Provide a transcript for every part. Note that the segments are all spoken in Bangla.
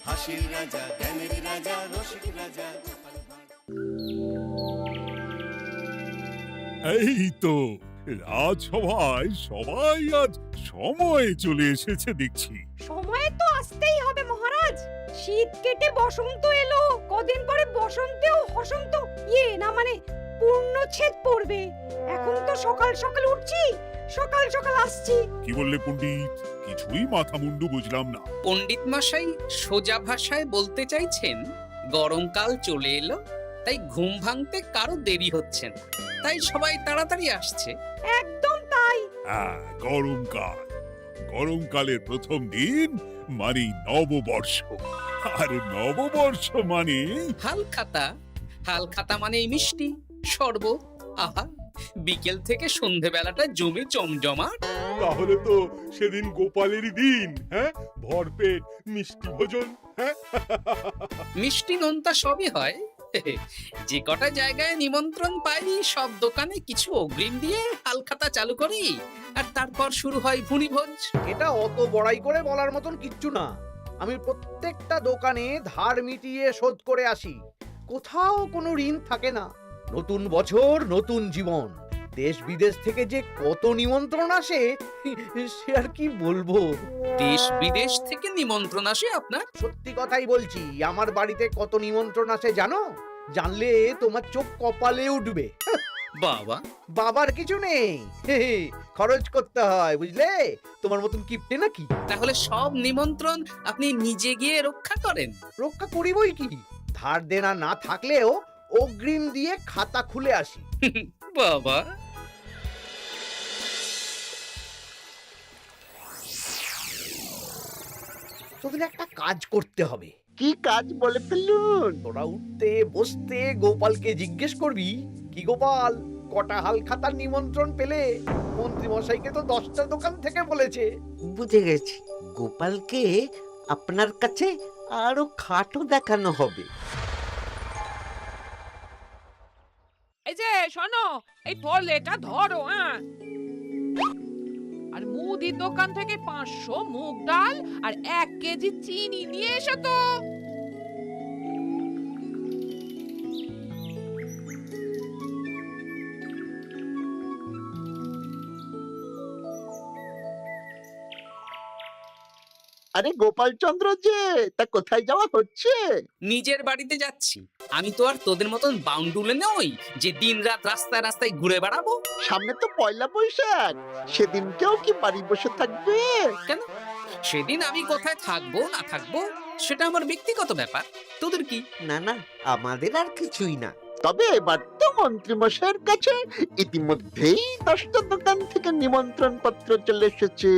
হাসির রাজা, জ্ঞানের রাজা, রসিক রাজা। এই তো রাজসভায় সবাই আজ সময়ে চলে এসেছে দেখছি। সময় তো আসতেই হবে মহারাজ। শীত কেটে বসন্ত এলো, কদিন পরে বসন্তেও বসন্ত না মানে পূর্ণচ্ছেদ পড়বে। এখন তো সকাল সকাল উঠছি, সকাল সকাল আসছি। কি বললে পণ্ডিত? কিছুই মাথা মুন্ডু বুঝলাম না। পণ্ডিত মশাই সোজা ভাষায় বলতে চাইছেন গরমকাল চলে এলো, তাই ঘুম ভাঙতে কারো দেরি হচ্ছে না, তাই সবাই তাড়াতাড়ি আসছে। একদম তাই। হ্যাঁ, গরমকাল। গরমকালের প্রথম দিন মানে নববর্ষ, আর নববর্ষ মানে হালখাতা। হালখাতা মানে মিষ্টি শরবত। আহা, বিকেল থেকে সন্ধেবেলাটা জমে জমজমাট। তাহলে তো সেদিন গোপালেরই দিন, হ্যাঁ? ভরপেট মিষ্টি ভোজন, হ্যাঁ? মিষ্টি নোনতা সবই হয়। যে কটা জায়গায় নিমন্ত্রণ পাই সব দোকানে কিছু অগ্রিম দিয়ে হালখাতা চালু করি, আর তারপর শুরু হয় ভুনিভোজ। এটা অত বড়াই করে বলার মতন কিচ্ছু না। আমি প্রত্যেকটা দোকানে ধার মিটিয়ে শোধ করে আসি, কোথাও কোনো ঋণ থাকে না। নতুন বছর নতুন জীবন, দেশ বিদেশ থেকে যে কত নিমন্ত্রণ আসে সে আর কি বলবো। দেশ বিদেশ থেকে নিমন্ত্রণ আসে আপনার? সত্যি কথাই বলছি, আমার বাড়িতে কত নিমন্ত্রণ আসে জানো? জানলে তোমার চোখ কপালে উঠবে। বাবা, বাবার কিছু নেই, খরচ করতে হয় বুঝলে। তোমার মতন কিপটে নাকি? তাহলে সব নিমন্ত্রণ আপনি নিজে গিয়ে রক্ষা করেন? রক্ষা করিবই কি, ধার দেনা না থাকলেও অগ্রিম দিয়ে খাতা খুলে আসি। বাবা, তোদের একটা কাজ করতে হবে। কি কাজ বলে ফেলুন? তোরা উঠতে বসতে গোপালকে জিজ্ঞেস করবি, কি গোপাল, কটা হাল খাতার নিমন্ত্রণ পেলে? মন্ত্রী মশাইকে তো 10টা দোকান থেকে বলেছে। বুঝে গেছি, গোপালকে আপনার কাছে আরো খাটো দেখানো হবে। এই যে শোনো, এই ফলেটা ধরো, হ্যাঁ? আর মুদির দোকান থেকে 500 মুগ ডাল আর 1 কেজি চিনি নিয়ে এসো তো। আরে গোপাল চন্দ্র যে, তা কোথায় যাওয়া হচ্ছে? নিজের বাড়িতে যাচ্ছি। আমি তো আর তোদের মতন বাউন্ডুলে নই যে দিন রাত রাস্তায় রাস্তায় ঘুরে বেড়াবো। সামনে তো পয়লা বৈশাখ, সেদিনকেও কি বাড়ি বসে থাকবে? কেন? সেদিন আমি কোথায় থাকবো না থাকবো সেটা আমার ব্যক্তিগত ব্যাপার, তোদের কি? না না, আমাদের আর কিছুই না। তবে এবার তো মন্ত্রী মশাইয়ের কাছে ইতিমধ্যেই 10টা দোকান থেকে নিমন্ত্রণ পত্র চলে এসেছে।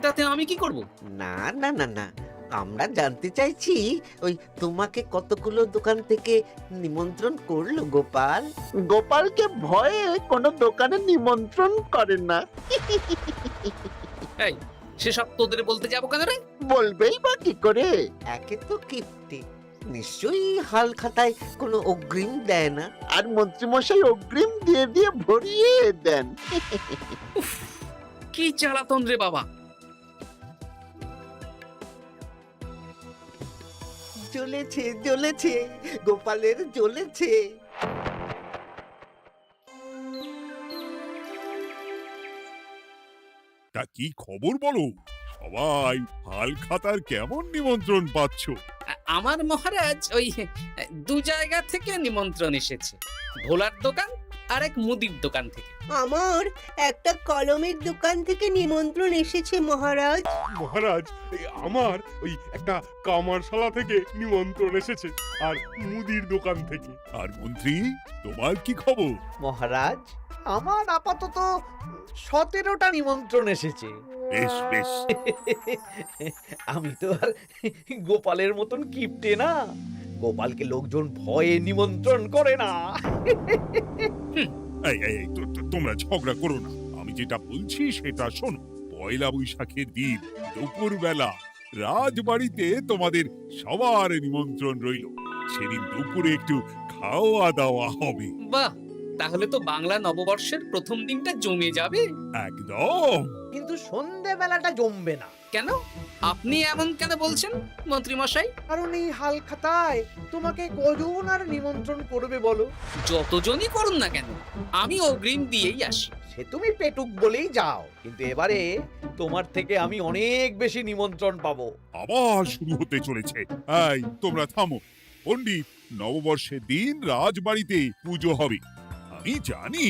তাতে আমি কি করব? না না না না, আমরা জানতে চাইছি ওই তোমাকে কতগুলো দোকান থেকে নিমন্ত্রণ করলো গোপাল? গোপালকে ভয়ে কোনো দোকানে নিমন্ত্রণ করে না। এই, সেসব তোদের বলতে যাবো কেন রে? বলবেই বা কি করে? একে তো কিপ্টে, নিশ্চয়ই হাল খাতায় কোনো অগ্রিম দেয় না, আর মন্ত্রীমশাই অগ্রিম দিয়ে দিয়ে ভরিয়ে দেন। কি জ্বালাতন রে বাবা। জ্বলেছে জ্বলেছে, গোপালের জ্বলেছে। তা কি খবর বলো? সবাই হালখাতার কেমন নিমন্ত্রণ পাচ্ছ? আমার মহারাজ ওই 2 জায়গা থেকে নিমন্ত্রণ এসেছে, ভোলার দোকান আর এক মুদির দোকান থেকে। আমার একটা কলমের দোকান থেকে নিমন্ত্রণ এসেছে মহারাজ। মহারাজ, আমার ওই একটা কামারশালা থেকে নিমন্ত্রণ এসেছে, আর মুদির দোকান থেকে। আর মন্ত্রী, তোমার কি খবর? মহারাজ, আমার আপাতত 17টা নিমন্ত্রণ এসেছে। বেশ বেশ। আমি তো আর গোপালের মতন কিপটে না, গোপালকে লোকজন ভয়ে নিমন্ত্রণ করে না। এই এই এই, তোমরা ঝগড়া করো না। আমি যেটা বলছি সেটা শোনো। পয়লা বৈশাখের দিন দুপুরবেলা রাজবাড়িতে তোমাদের সবার নিমন্ত্রণ রইল। সেদিন দুপুরে একটু খাওয়া দাওয়া হবে। বাহ, তাহলে তো বাংলা নববর্ষের প্রথম দিনটা জমে যাবে। একদম। কিন্তু সন্ধেবেলাটা জমবে না, কেন? আপনি এমন কেন বলছেন মন্ত্রী মশাই? কারণ এই হাল খাতায় তোমাকে কজন আর নিমন্ত্রণ করবে বলো? যতজনই করুন না কেন, আমি অগ্রিম দিয়েই আসি। সে তুমি পেটুক বলেই যাও, কিন্তু এবারে তোমার থেকে আমি অনেক বেশি নিমন্ত্রণ পাবো। আবার শুরু হতে চলেছে। এই তোমরা থামো। পণ্ডিত, নববর্ষের দিন রাজবাড়িতে পুজো হবে। আমি জানি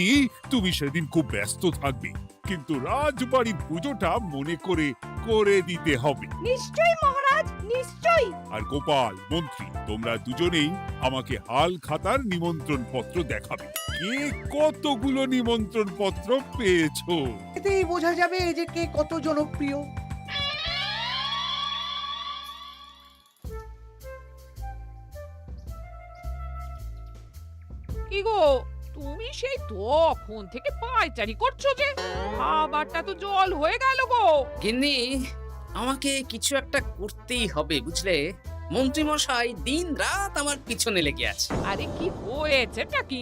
তুমি সেদিন খুব ব্যস্ত থাকবে, কিন্তু রাজবাড়ির পুজোটা মনে করে করে দিতে হবে। নিশ্চয়ই মহারাজ, নিশ্চয়ই। আর গোপাল, মন্ত্রী, তোমরা দুজনেই আমাকে হাল খাতার নিমন্ত্রণ পত্র দেখাবে। কে কতগুলো নিমন্ত্রণ পত্র পেয়েছো? এতেই বোঝা যাবে যে কে কত জনপ্রিয়। কি গো, তুমি সেই তখন থেকে পায়চারি করছো যে, খাবারটা তো জল হয়ে গেল গো। গিন্নি, আমাকে কিছু একটা করতেই হবে বুঝলে। মন্ত্রী মশাই দিন রাত আমার পিছনে লেগে আছে। আরে কি হয়েছেটা কি?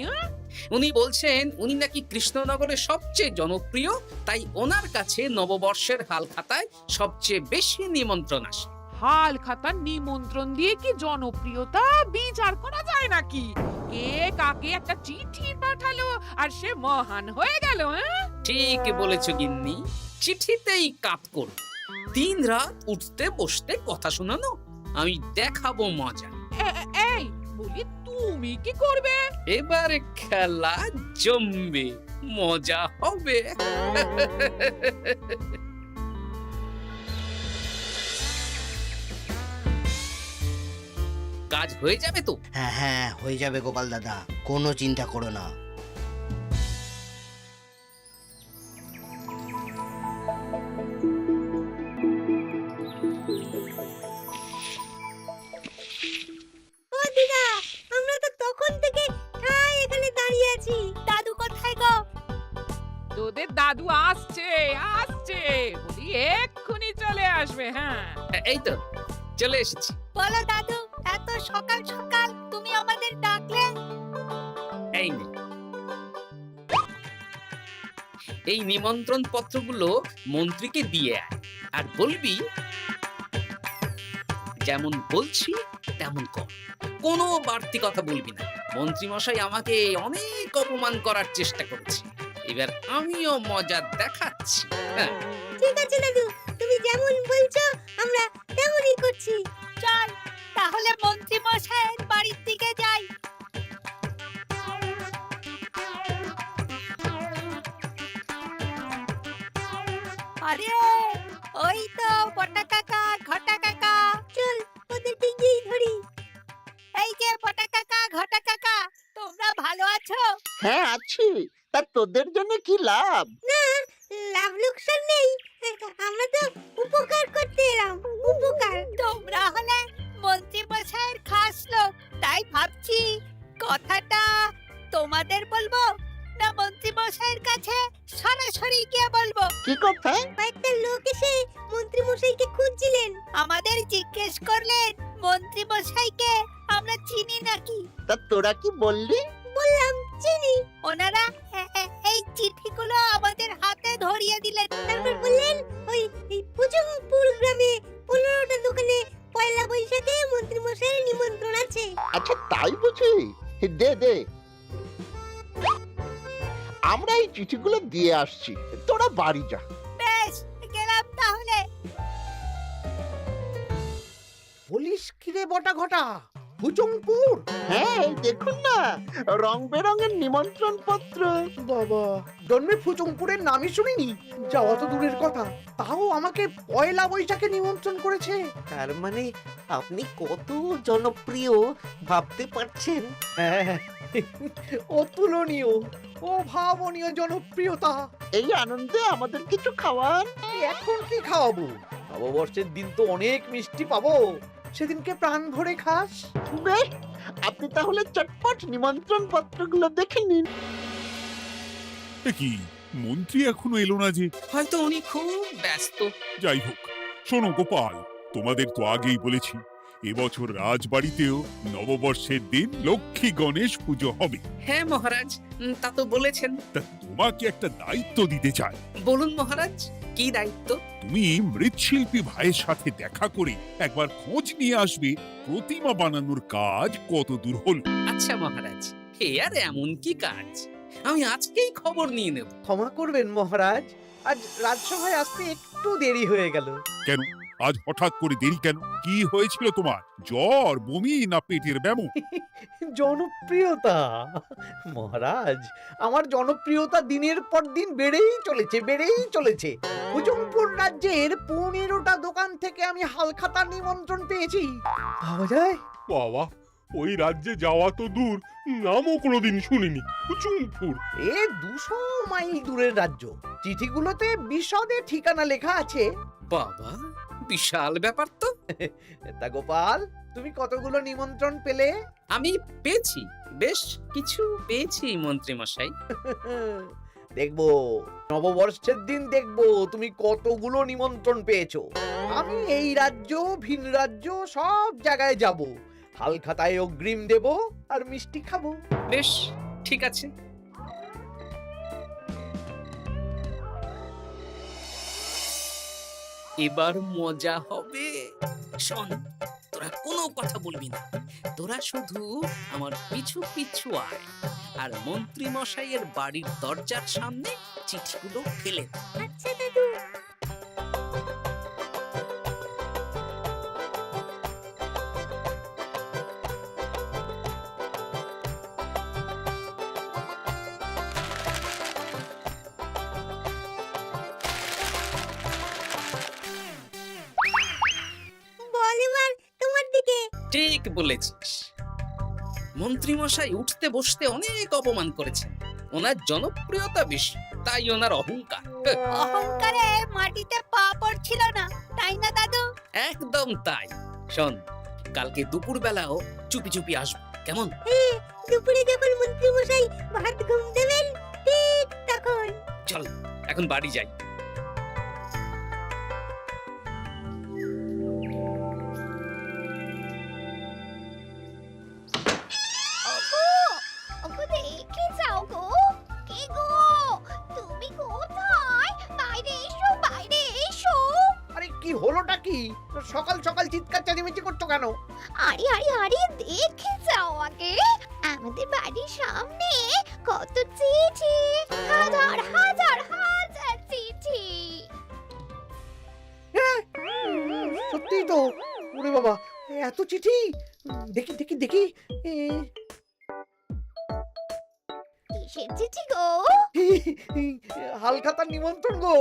উনি বলছেন উনি নাকি কৃষ্ণনগরের সবচেয়ে জনপ্রিয়, তাই ওনার কাছে নববর্ষের হাল খাতায় সবচেয়ে বেশি নিমন্ত্রণ আসে। হাল খাতার নিমন্ত্রণ দিয়ে কি জনপ্রিয়তা বিচার করা যায় নাকি? কে কাকে একটা চিঠি পাঠালো আর সে মহান হয়ে গেল? ঠিক বলেছো গিন্নি, চিঠিতেই কাপ করো। দিন রাত উঠতে বসতে কথা শোনানো, আমি দেখাবো মজা। এই বলি, তুমি কি করবে? এবার খেলা জমবে, মজা হবে। কাজ হয়ে যাবে তো? হ্যাঁ হ্যাঁ, হয়ে যাবে গোপাল দাদা, কোনো চিন্তা করো না। ও দিদা, আমরা তো তখন থেকে ঠায় এখানে দাঁড়িয়ে আছি। দাদু কোথায় গো? তোদের দাদু আসছে আসছে, বলি এক্ষুনি চলে আসবে। হ্যাঁ, এই তো চলে এসেছি। বলো দাদু, এত সকাল সকাল তুমি আমাদের ডাকলে? এই নে, এই নিমন্ত্রণ পত্রগুলো মন্ত্রীকে দিয়ে আয়, আর বলবি যেমন বলছি তেমন কর, কোনো বাড়তি কথা বলবি না। মন্ত্রী মশাই আমাকে অনেক অপমান করার চেষ্টা করেছে, এবার আমিও মজা দেখাচ্ছি। হ্যাঁ, ঠিক আছে দাদু, তুমি যেমন বলছো আমরা তেমনই করছি। চল তাহলে মন্ত্রী মশাইয়ের বাড়ির দিকে যাই। আরে ওই তো পটা কাকা, ঘটা কাকা, চল ওদের দিকেই ধরি। এই যে পটা কাকা, ঘটা কাকা, তোমরা ভালো আছো? হ্যাঁ আছি। তা তোদের জন্য কি লাভ? না, লাভ লোকসান নেই, আমরা তো উপকার করতে এলাম। উপকার? তোমরা হলে মন্ত্রী মশাইয়ের খাস লোক, তাই ভাবছি কথাটা তোমাদের বলবো না মন্ত্রী মশাইয়ের কাছে সরাসরি গিয়ে বলবো। কি কথা? একটা লোক এসে মন্ত্রী মশাইকে খুঁজছিলেন, আমাদের জিজ্ঞেস করলেন মন্ত্রী মশাইকে আমরা চিনি নাকি। তা তোরা কি বললি? বললাম চিনি। ওনারা এই চিঠিগুলো আমাদের হাতে ধরিয়ে দিলেন, তারপর বললেন ওই পুজংপুর গ্রামে 15টা দোকানে পয়লা বৈশাখে মন্ত্রী মশাইয়ের নিমন্ত্রণ আছে। আচ্ছা তাই বুঝি? দে দে, আমরা এই চিঠিগুলো দিয়ে আসছি, তোরা বাড়ি যা। বেশ, গেলাম তাহলে। বলিস কিরে বটা ঘটা, ভুজংপুর? হ্যাঁ এই দেখুন না, রং বেরঙের নিমন্ত্রণ পত্র। বাবা, জন্মে ফুচুংপুরের নামই শুনিনি, যাওয়া তো দূরের কথা, তাও আমাকে পয়লা বৈশাখে নিমন্ত্রণ করেছে। তার মানে আপনি কত জনপ্রিয় ভাবতে পারছেন? হ্যাঁ, অতুলনীয়, অভাবনীয় জনপ্রিয়তা। এই আনন্দে আমাদের কিছু খাওয়ান। এখন কি খাওয়াবো? নববর্ষের দিন তো অনেক মিষ্টি পাবো, সেদিনকে প্রাণ ভরে খাস। বেশ, আপনি তাহলে চটপট নিমন্ত্রণ পত্রগুলো দেখে নিন। এ কি, মন্ত্রী এখনো এলো না যে? হয়তো উনি খুব ব্যস্ত। যাই হোক, শোনো গোপাল, তোমাদের তো আগেই বলেছি এবছর রাজবাড়িতেও নববর্ষের দিন লক্ষ্মী গণেশ পুজো হবে। হ্যাঁ মহারাজ, তা তো বলেছেন। তা তোমাকে একটা দায়িত্ব দিতে চাই। বলুন মহারাজ, কি দায়িত্ব? তুমি মৃৎশিল্পী ভাইয়ের সাথে দেখা করে একবার খোঁজ নিয়ে আসবে প্রতিমা বানানোর কাজ কত দূর হলো। আচ্ছা মহারাজ, হে আর এমন কি কাজ, আমি আজকেই খবর নিয়ে নেব। ক্ষমা করবেন মহারাজ, আজ রাজসভায় আসতে একটু দেরি হয়ে গেল। কেন আজ হঠাৎ করে দেরি কেন? কি হয়েছিল তোমার? জ্বর, বমি না পেটের ব্যামো? জনপ্রিয়তা মহারাজ, আমার জনপ্রিয়তা দিনের পর দিন বেড়েই চলেছে। হুজুমপুর রাজ্যের 15টা দোকান থেকে আমি হালখাতার নিমন্ত্রণ পেয়েছি। ভাবা যায়? বাবা, ওই রাজ্যে যাওয়া তো দূর, নামও কোনোদিন শুনিনি। হুজুমপুর। এ 200 মাইল দূরের রাজ্য। চিঠিগুলোতে বিশদে ঠিকানা লেখা আছে। বাবা, বিশাল ব্যাপার তো। তা গোপাল, তুমি কতগুলো নিমন্ত্রণ পেলে? আমি পেয়েছি, বেশ কিছু পেয়েছি মন্ত্রী মশাই। দেখবো নববর্ষের দিন দেখবো তুমি কতগুলো নিমন্ত্রণ পেয়েছো। আমি এই রাজ্য ভিন রাজ্য সব জায়গায় যাব, হালখাতায় অগ্রিম দেব আর মিষ্টি খাবো। বেশ, ঠিক আছে। এবার মজা হবে। শোন, তোরা কোনো কথা বলবি না, তোরা শুধু আমার পিছু পিছু আয় আর মন্ত্রী মশাইয়ের বাড়ির দরজার সামনে চিঠিগুলো ফেলে দে। আচ্ছা দাদু। বল এবার তোমার দিকে। ঠিক বলেছিস, মন্ত্রী মশাই উঠতে বসতে অনেক অপমান করেছেন। ওনার জনপ্রিয়তা বেশি, তাই ওনার অহংকার। অহংকারে মাটিতে পা পড়ছিল না, তাই না দাদু? একদম তাই। শোন, কালকে দুপুর বেলাও চুপি চুপি আসবো, কেমন? দুপুরে যখন মন্ত্রী মশাই ভাত ঘুম দেবেন ঠিক তখন। চল এখন বাড়ি যাই। ওগো দেখে যাও গো। কে গো? তুমি কোথায়? বাইরে এসো। আরে কি হলোটা কি? সকাল সকাল চিৎকার চেঁচামেচি করছো কেন? আরে দেখে যাও আগে। আমাদের বাড়ির সামনে কত চিঠি, হাজার চিঠি। সত্যিই তো। ওরে বাবা, এত চিঠি! দেখি কিসের চিঠি গো? হালখাতার নিমন্ত্রণ গো,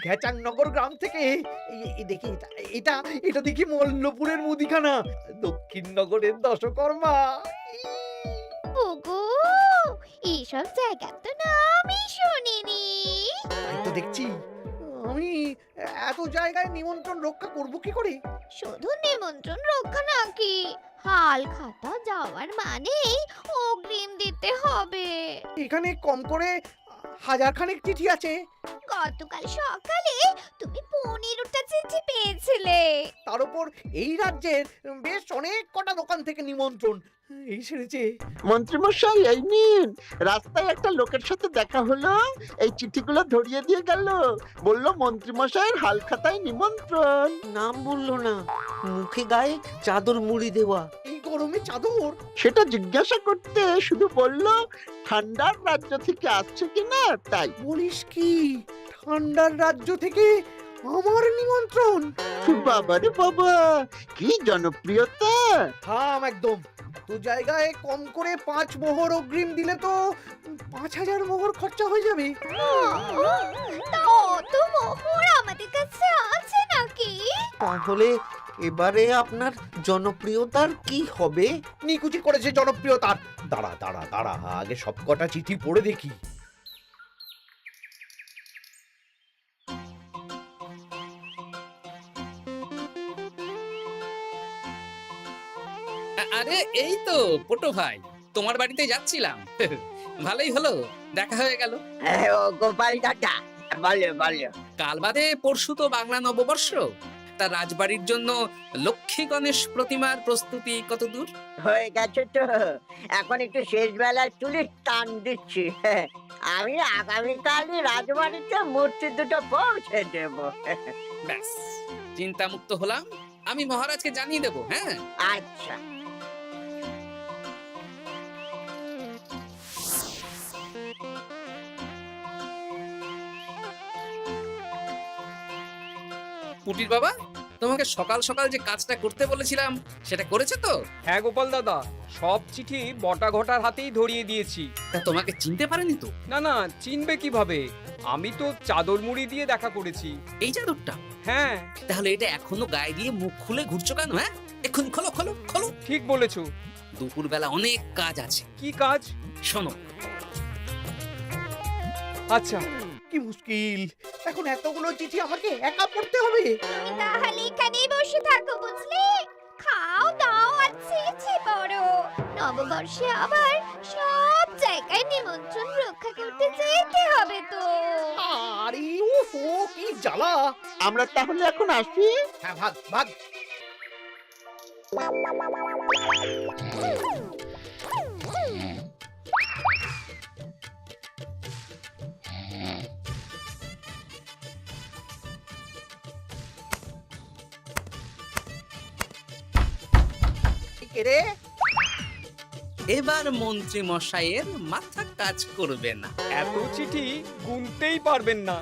ঘেচাংনগর গ্রাম থেকে। দেখি এটা দেখি মল্লপুরের মুদিখানা, দক্ষিণনগরের দশকর্মা। ওগো, এইসব জায়গা তো নামই শুনিনি। তাই তো দেখছি। আমি এত জায়গায় নিমন্ত্রণ রক্ষা করব কি করে? শুধু নিমন্ত্রণ রক্ষা নাকি, হালখাতা যাওয়ার মানেই অগ্রিম দিতে হবে। এখানে কম করে 1000 খানেক চিঠি আছে। গতকাল সকালে তুমি 15টা চিঠি পেয়েছিলে। তার উপর এই রাজ্যের বেশ অনেক কটা দোকান থেকে নিমন্ত্রণ এই সেরেছে। মন্ত্রীমশাই এই নিন, রাস্তায় একটা লোকের সাথে দেখা হলো, এই চিঠিগুলো ধরিয়ে দিয়ে গেল, বলল মন্ত্রীমশাইয়ের হালখাতায় নিমন্ত্রণ। নাম বললো না, মুখে গায়ে চাদর মুড়ি দেওয়া। এই গরমে চাদর? সেটা জিজ্ঞাসা করতে শুধু বলল ঠান্ডার রাজ্য থেকে আসছে কিনা তাই। বলিস কি, ঠান্ডার রাজ্য থেকে আমার নিমন্ত্রণ? বাবারে বাবা, কি জনপ্রিয়তা! থাম একদম। তো জায়গায় কম করে 5 মোহর অগ্রিম দিলে তো 5000 মোহর খরচা হয়ে যাবে। তা অত মোহর আমাদের কাছে আছে নাকি? তাহলে এবারে আপনার জনপ্রিয়তার কি হবে? নিকুচি করেছে জনপ্রিয়তার। দাঁড়া, আগে সবকটা চিঠি পড়ে দেখি। আরে এই তো পটু ভাই, তোমার বাড়িতে যাচ্ছিলাম। ভালোই হলো, দেখা হয়ে গেল। গোপাল দাদা, বলো। কাল বাদে পরশু তো বাংলা নববর্ষ, তা রাজবাড়ির জন্য লক্ষ্মী গণেশ প্রতিমার প্রস্তুতি কত দূর? হয়ে গেছে তো, এখন একটু শেষ বেলায় তুলে টান দিচ্ছি। আমি আগামীকালই রাজবাড়িতে মূর্তি দুটো পৌঁছে দেব। ব্যাস, চিন্তামুক্ত হলাম। আমি মহারাজকে জানিয়ে দেবো। হ্যাঁ, আচ্ছা। পুটির বাবা, তোমাকে সকাল সকাল যে কাজটা করতে বলেছিলাম সেটা করেছে তো? হ্যাঁ গোপাল দাদা, সব চিঠি বটা ঘটার হাতেই ধরিয়ে দিয়েছি। তা তোমাকে চিনতে পারেনি তো? না না, চিনবে কিভাবে? আমি তো চাদর মুড়ি দিয়ে দেখা করেছি। এই চাদরটা? হ্যাঁ। তাহলে এটা এখনো গায়ে দিয়ে মুখ খুলে ঘুরছো কেন? হ্যাঁ, এখন খোলো খোলো খোলো। ঠিক বলেছো। দুপুরবেলা অনেক কাজ আছে। কি কাজ? শোনো। আচ্ছা। কি মুশকিল, এখন এতগুলো চিঠি আমাকে একা পড়তে হবে। তাহলে এখানেই বসে থাকো, বুঝলে? খাও দাও আর চিঠি পড়ো। নববর্ষে আবার সব জায়গায় নিমন্ত্রণ রক্ষা করতে যেতে হবে তো। আরে ওফো, কি জ্বালা। আমরা তাহলে এখন আসি। হ্যাঁ, ভাগ ভাগ। রে, এবার মন্ত্রী মশাইয়ের মাথা কাজ করবে না। এত চিঠি গুনতেই পারবেন না।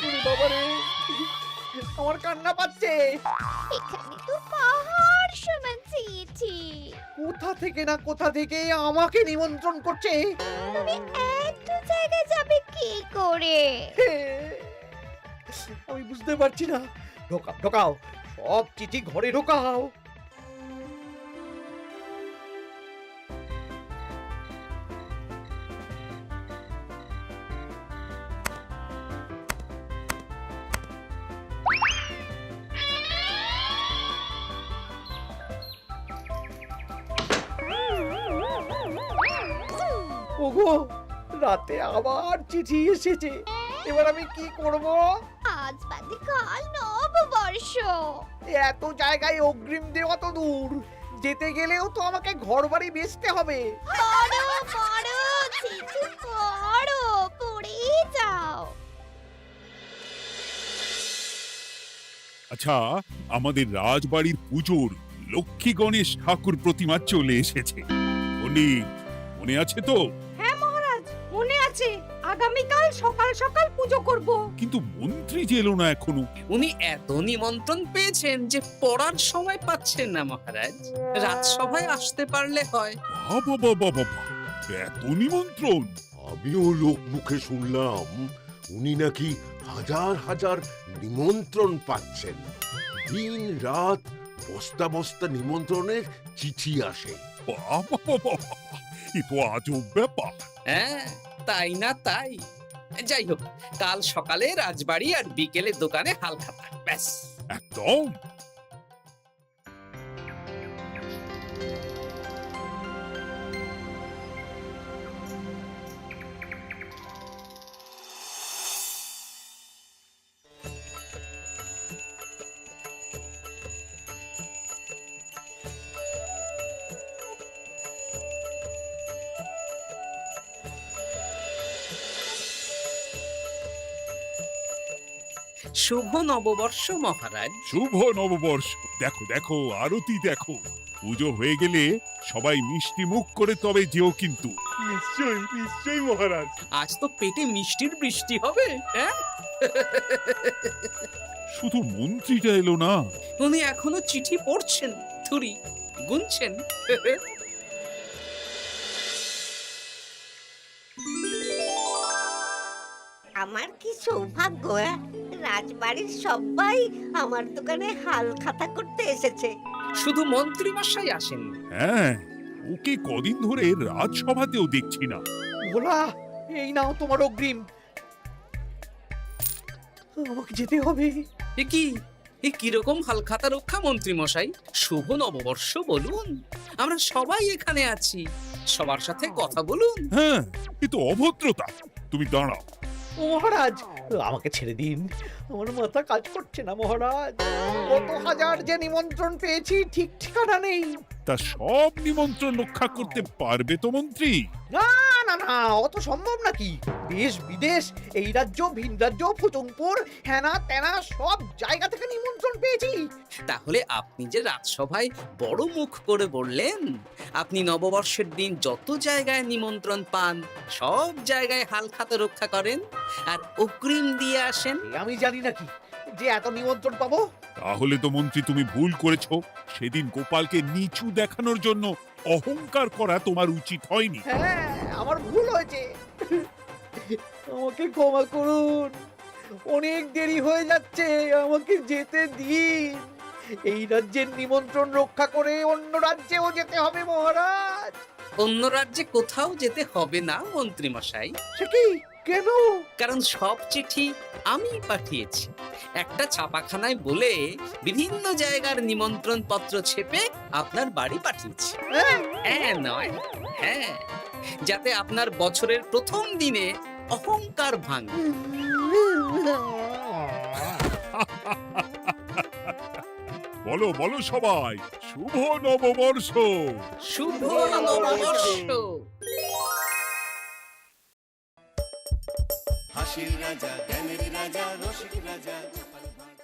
ওরে বাবা রে, আমার কান্না পাচ্ছে। এখানে তো পাহাড় সমান চিঠি। কোথা থেকে না কোথা থেকে আমাকে নিমন্ত্রণ করছে। তুমি এত জায়গায় যাবে কি করে? আমি বুঝতে পারছি না। ঢোকাও ঢোকাও, সব চিঠি ঘরে ঢোকাও। ওগো, রাতে আবার চিঠি এসেছে। এবার আমি কি করব? আজ বাদে কাল নববর্ষ। এত জায়গায় অগ্রিম দেওয়া তো দূর, যেতে গেলেও তো আমাকে ঘর বাড়ি বেচতে হবে। পড়ো পড়ো, চিঠি পড়ো, পড়েই যাও। আচ্ছা, আমাদের রাজবাড়ির পুজোর লক্ষ্মী গণেশ ঠাকুর প্রতিমা চলে এসেছে। পণ্ডিত, মনে আছে তো? হ্যাঁ মহারাজ, মনে আছে। আগামীকাল সকাল সকাল পুজো করব। কিন্তু মন্ত্রী যে এলো না এখনো। উনি এত নিমন্ত্রণ পেয়েছেন যে পড়ার সময় পাচ্ছেন না মহারাজ। রাজসভায় আসতে পারলে হয়। বাবা বাবা বাবা, এত নিমন্ত্রণ! আমিও লোক মুখে শুনলাম উনি নাকি হাজার হাজার নিমন্ত্রণ পাচ্ছেন। দিন রাত বস্তা বস্তা নিমন্ত্রণের চিঠি আসে। বাবা বাবা, এ তো আজব ব্যাপার। হ্যাঁ, তাই না তাই। যাই হোক, কাল সকালে রাজবাড়ি আর বিকেলে দোকানে হালখাতা। ব্যাস, একদম। শুভ নববর্ষ মহারাজ। শুভ নববর্ষ। দেখো দেখো, আরতি দেখো। পুজো হয়ে গেলে সবাই মিষ্টি মুখ করে তবে যেও কিন্তু। নিশ্চয়ই নিশ্চয়ই মহারাজ। আজ তো পেটে মিষ্টির বৃষ্টি হবে। হ্যাঁ, শুধু মন্ত্রীটা এলো না। উনি এখনো চিঠি পড়ছেন, থুরি গুনছেন। আমার কি সৌভাগ্য! রাজবাড়ির সবাই আমার দোকানে হাল খাতা করতে এসেছে। শুধু মন্ত্রী মশাই আসেন। হ্যাঁ, ওকে কদিন ধরে রাজসভাতেও দেখছি না। ভোলা, এই নাও তোমার অগ্রিম। আমাকে যেতে হবে। এ কিরকম হালখাতা রক্ষা মন্ত্রী মশাই? শুভ নববর্ষ বলুন, আমরা সবাই এখানে আছি। সবার সাথে কথা বলুন। হ্যাঁ, এ তো অভদ্রতা। তুমি দাঁড়াও। মহারাজ, আমাকে ছেড়ে দিন, আমার মাথা কাজ করছে না মহারাজ। কত হাজার যে নিমন্ত্রণ পেয়েছি ঠিক ঠিকানা নেই। তা সব নিমন্ত্রণ রক্ষা করতে পারবে তো মন্ত্রী? না না না, অত সম্ভব নাকি? দেশ বিদেশ, এই রাজ্য ভিন রাজ্য, ফুতুংপুর, হ্যানা ত্যানা সব জায়গা থেকে নিমন্ত্রণ পেয়েছি। তাহলে আপনি যে রাজসভায় বড় মুখ করে বললেন আপনি নববর্ষের দিন যত জায়গায় নিমন্ত্রণ পান সব জায়গায় হালখাতা রক্ষা করেন আর অগ্রিম দিয়ে আসেন। এ আমি জানি নাকি যে এত নিমন্ত্রণ পাবো? তাহলে তো মন্ত্রী তুমি ভুল করেছো। সেদিন গোপালকে নিচু দেখানোর জন্য অহংকার করা তোমার উচিত হয়নি। হ্যাঁ, আমার ভুল হয়েছে, আমাকে ক্ষমা করুন। অনেক দেরি হয়ে যাচ্ছে, আমাকে যেতে দিন। এই রাজ্যের নিমন্ত্রণ রক্ষা করে অন্য রাজ্যেও যেতে হবে মহারাজ। অন্য রাজ্যে কোথাও যেতে হবে না মন্ত্রী মশাই, সে কি? কেন? কারণ সব চিঠি আমি পাঠিয়েছি। একটা ছাপাখানায় বলে বিভিন্ন জায়গার নিমন্ত্রণ পত্র ছেপে আপনার বাড়ি পাঠিয়েছি। হ্যাঁ? হ্যাঁ নয় হ্যাঁ, যাতে আপনার বছরের প্রথম দিনে অহংকার ভাঙে। বলো বলো সবাই, শুভ নববর্ষ। শুভ নববর্ষ। হাসির রাজা জ্ঞানের রাজা রসিক রাজা গোপাল ভাঁড়।